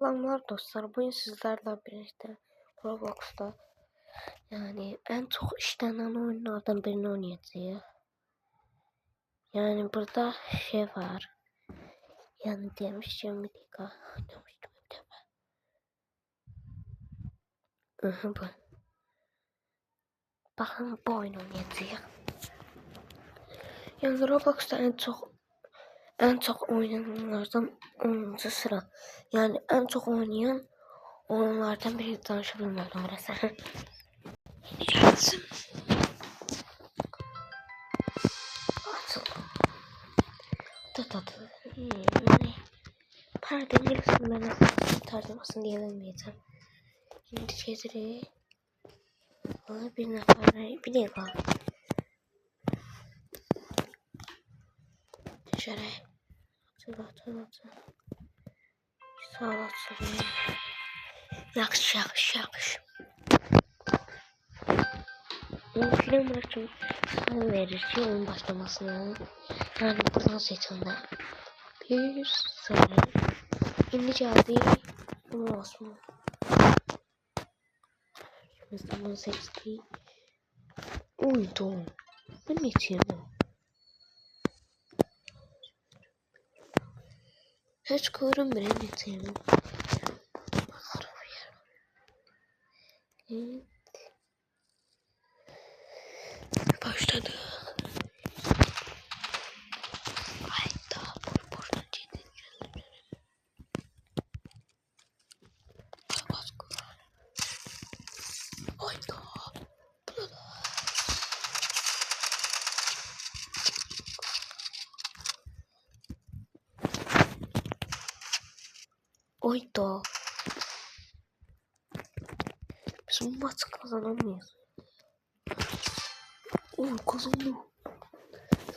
Selamlar dostlar. Bugün sizlerle birlikte Roblox'ta yani en çok işlenen oyunlardan birini oynayacağız. Yani burada şey var. Yani demiştim bir dakika. Demiştim bir defa. Bu. Bakın bu oyunu oynayacağız. Yani Roblox'ta en çok oynayanlardan 10. sıra. Yani en çok oynayan oyunlardan biri tanışabilmedim burası. Gelsin. Tatlı. Pardon, gelirsin ben nasıl tartışmasını diyebilmeyeceğim. Şimdi şeyleri bir nefer bir dakika. Şöyle hatırlatın. Sağ olasın. Yakış. Onu film bırakın. Sana verir ki onun başlamasını. Yani buradan seçimde. Bir sarı. Şimdi geldi. Bunu basma. Şimdi bunu seçti. Uydu. Bu ne için? Hiç görünmüyor ne için? Evet. Başladı. Hayda buradan cidden geldim. Hayda. Hayda. Biz bu maçı kazanamayız. Kazandı.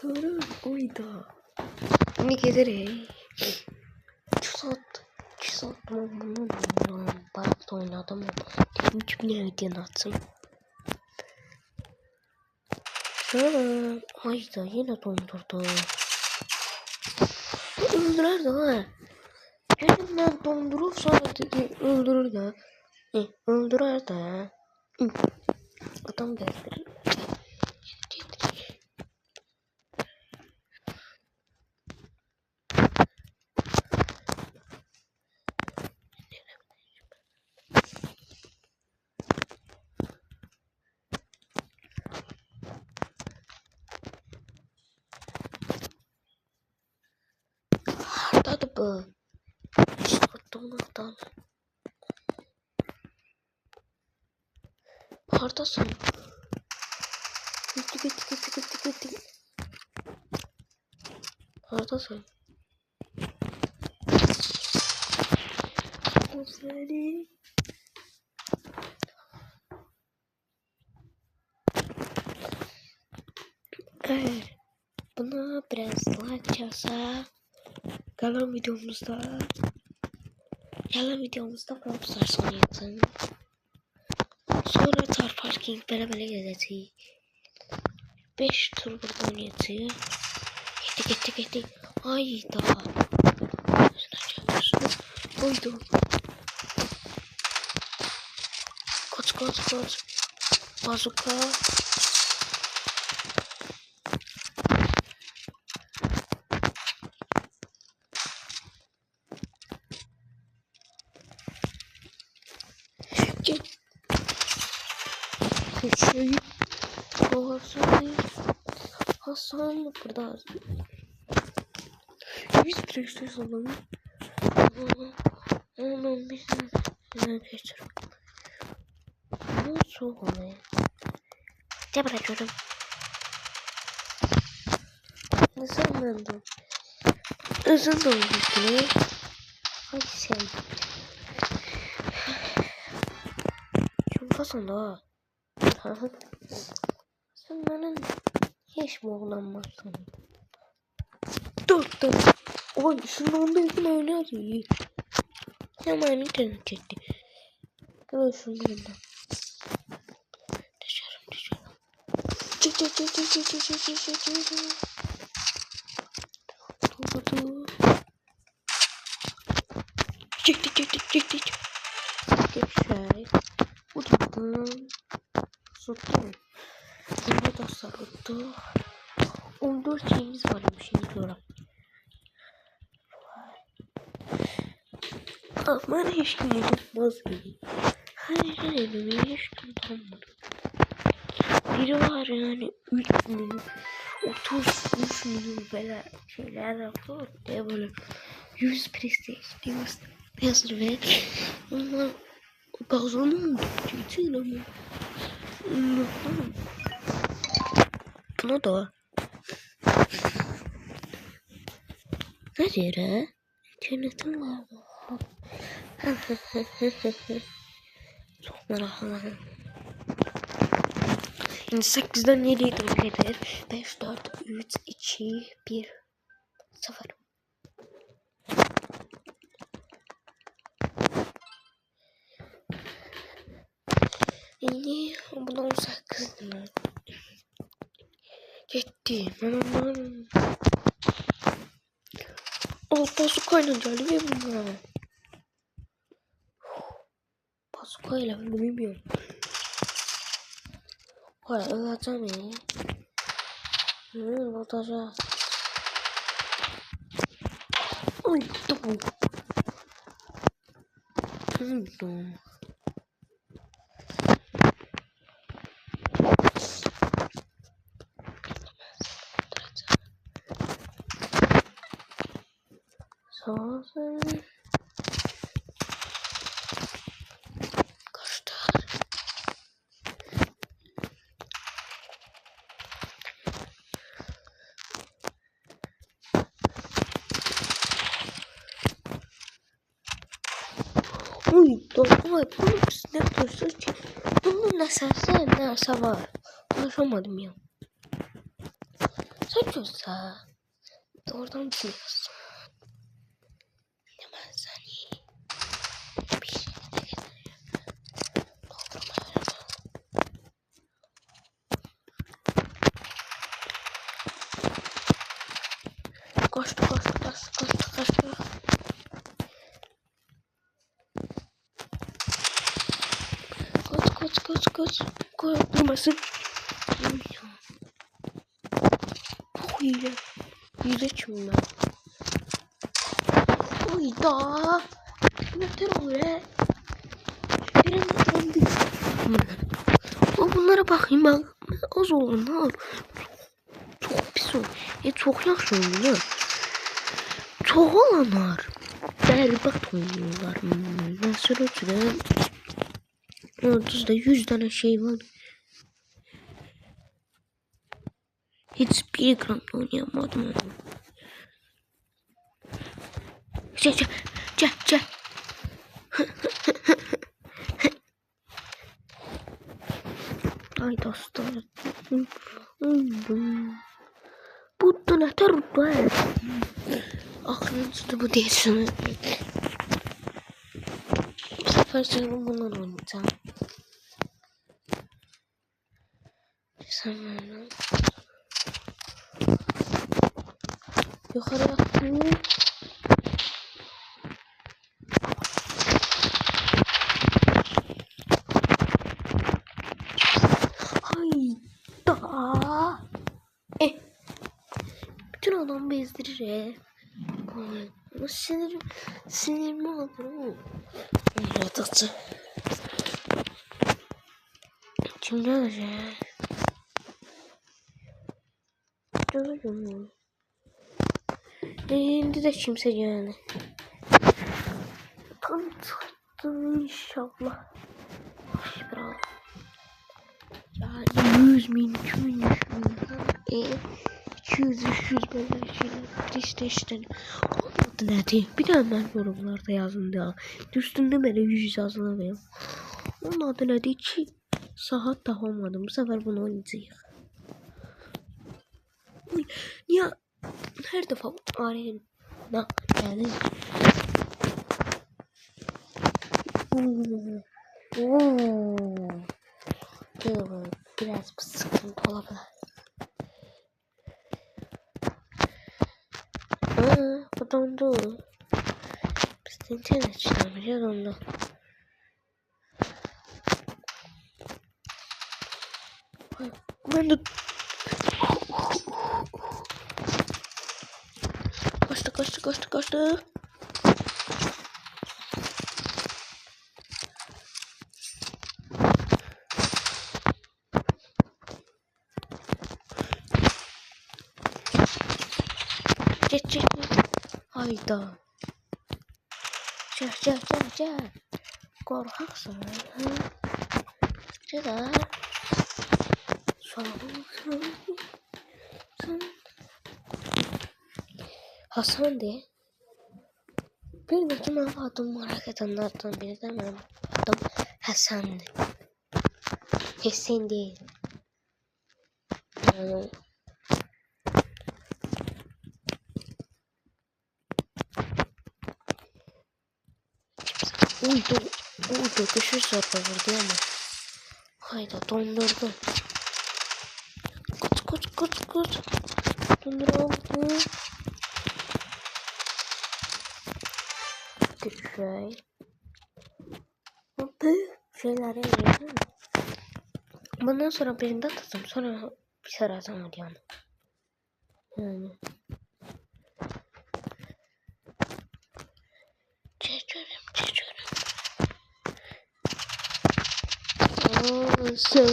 Sonra hayda. Ne gelir 2 saat bunu oynuyorum. Bayağı da oynadım. Dedim ki bir video atsın. Sonra hayda yine dondurdu. Öldürer de ha. Elimden dondurup sonra dedi öldürür de. Öldürer de. Adam bezdirir. Hardadır bu. Çıkarttığımızdan. Hardasın. Gitti. Hardasın. O seni. Eğer buna biraz like çalsa gelen videomuzda Roblox oynayacağım. Sonra car parking beraber gezeceğiz. 5 tur burada oynayacağız. Gitti. Hayda. Buydu. Kaç. Bazuka. Hasan burada. Biz direksiz olalım. Onun bir ne geçiyorum. Nasıl oluyor? Ne bırakıyorum? Nasıl anladım? Uzun da oldu. Hadi sen. Çok fazla da. Sen benim hiç mi oğlanmazsın? Dur. Oy şunu onda yakın oynar iyi. Hemen internet çekti. Kıla şunu onda. Dışarı. Çık. Dur. Çık. Geçer. Buradan. Sotu. Burada da sarıldı. 14 şeyimiz varmış şimdi sonra. Aman hiç kim tutmaz gibi. Her elimi hiç tutamadım. Biri var yani 3 milyon 33 milyon böyle şeyler yapıyor diye böyle 100 PlayStation yazır ve onlar kazanım için ama buna da ne diyor ha? İnternetim var mı? Çok meraklandım. Şimdi 8'den 7'yi toplayabilir. 5, 4, 3, 2, 1, 0. Şimdi bundan 18 lira. Gitti. Bazukayla geldi ve bunlar. Bazukayla ben de bilmiyorum. Hayır alacağım ya. Alacağız. Ay tamam. Tamam. Sonra kaçtı. Uy, doğru. Bunun üstüne dursun ki bunun neyse var. Ulaşamadım ya. Sen çözsa. Doğrudan biliyorsun. Hemen seni. Bir şey de getiriyorum. Doldurma. Koştu. Koş. Durmasın. Çok iyi. Yüze çömler. Oy da. Yeter öyle. Bunlara bakayım ben. Az olanlar. Çok pis oldu. Çok yaxşı oynuyorlar. Çok olanlar. Berbat oynuyorlar. Mesela ölçüden. Orada 100 tane şey var. Hiçbir gramda oynayamadım. Gel. Ay dostlar. Bu da ne tarafı? Aklınızda bu değilsin. Bu sefer sanırım bundan oynayacağım. Sanırım. Yukarı baktım. Hayda. Bütün adam bezdirir. Ama sinirimi alır o. Yaratıcı. Kim gelecek? Görürüm. Şimdi de kimse yani. Tanıttım inşallah. Bravo. Yani 100 bin, 200 bin, 200, 300 böyle şeyler. PlayStation. Olmadı nerede? Bir daha ben yorumlarda yazın ya. Üstünde böyle 100 yazılamıyor. Onun adı nedir ki? Saat daha olmadı. Bu sefer bunu oynayacağız. Niye her defa arayın? Yani. Biraz sıkıntı olabilir. Bu dondu. Biz İnternet çıkarmayacağız ondan. Ben de kaçtı. Çek. Hayda. Çek. Korkaksın. Ceza. Hasan de. Bir de kim adım merak edenlerden biri de benim adım Hasan'dı. Hüseyin değil. Yani uydu düşür zaten vurdu ama. Hayda dondurdu. Kut. Donduruldu. Güzel. Bu şeyleri yapıyorum. Bundan sonra birinde atadım. Sonra bir sıra atamadım. Yani. Çekiyorum. Sen.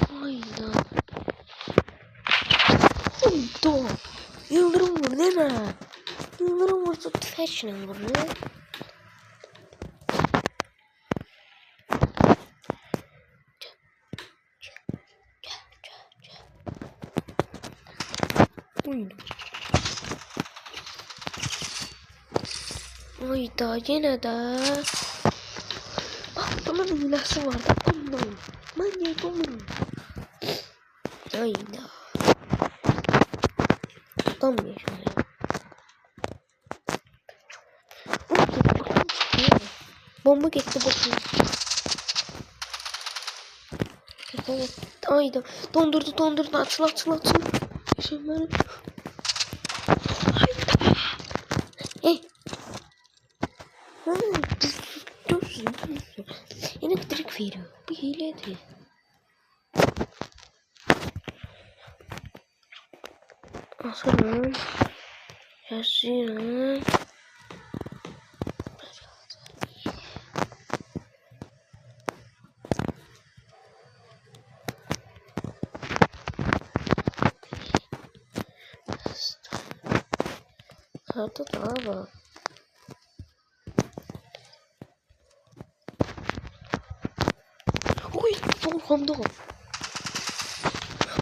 Hayda. Hayda. Yıldırım vurdu değil mi? Yıldırım vurdu. Tüfeğine vurdu. Hayda yine de. Bunun hilası vardı. Anladım. Manyak olurum. Hayda. Tam yaşıyor. Bomba gitti bakayım. Hayda. Dondurdu. Açıl. Şimdi Dur. Yine direkt veriyor. Bu hileydi. Aslanım. Yaşıyorum. Hatta daha bak. Oy, Orhan'da.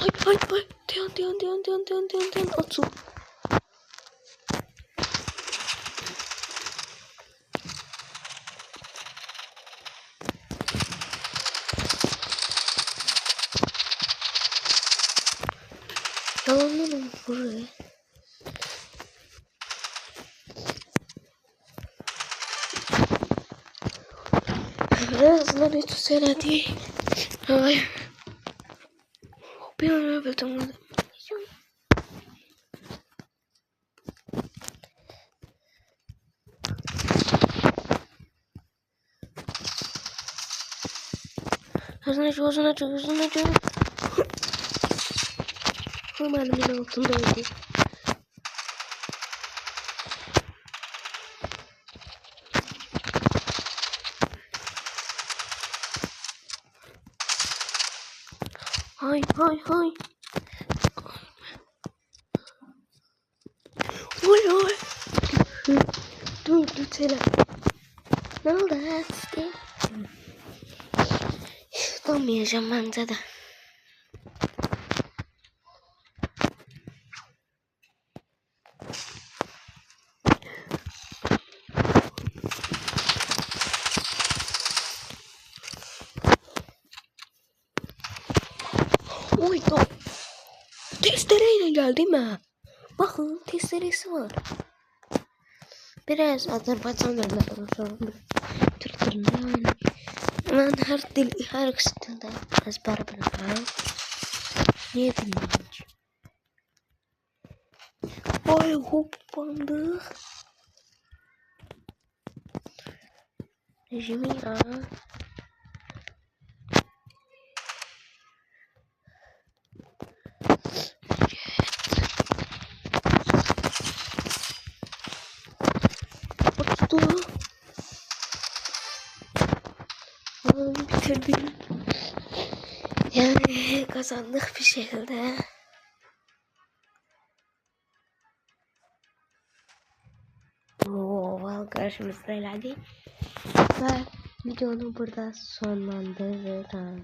Ay. Dayan. Atıl. Yalanlarım buraya. Birazdan hiç söyledi. Ay. Bir an öpüldüm. Hızını aç. Hemen elimin altındaydı. Hay. Oy. Dur söyle. Ne oldu işte? Tutamayacağım bence de. Oy da. Testereyle geldi mi? Bakın testeresi var. Biraz Azerbaycan'da konuşuyorum. Türk dilinde yani. Ben her ikisi dilde ezber biliyorum. Niye bilmiyorum ki. Ay hoppandık. Rejimi ya. Tuttu. Onu bitirdim. Yani kazandık bir şekilde. Oo, karşımızda ilerledi. Ve videonu burada sonlandırırım.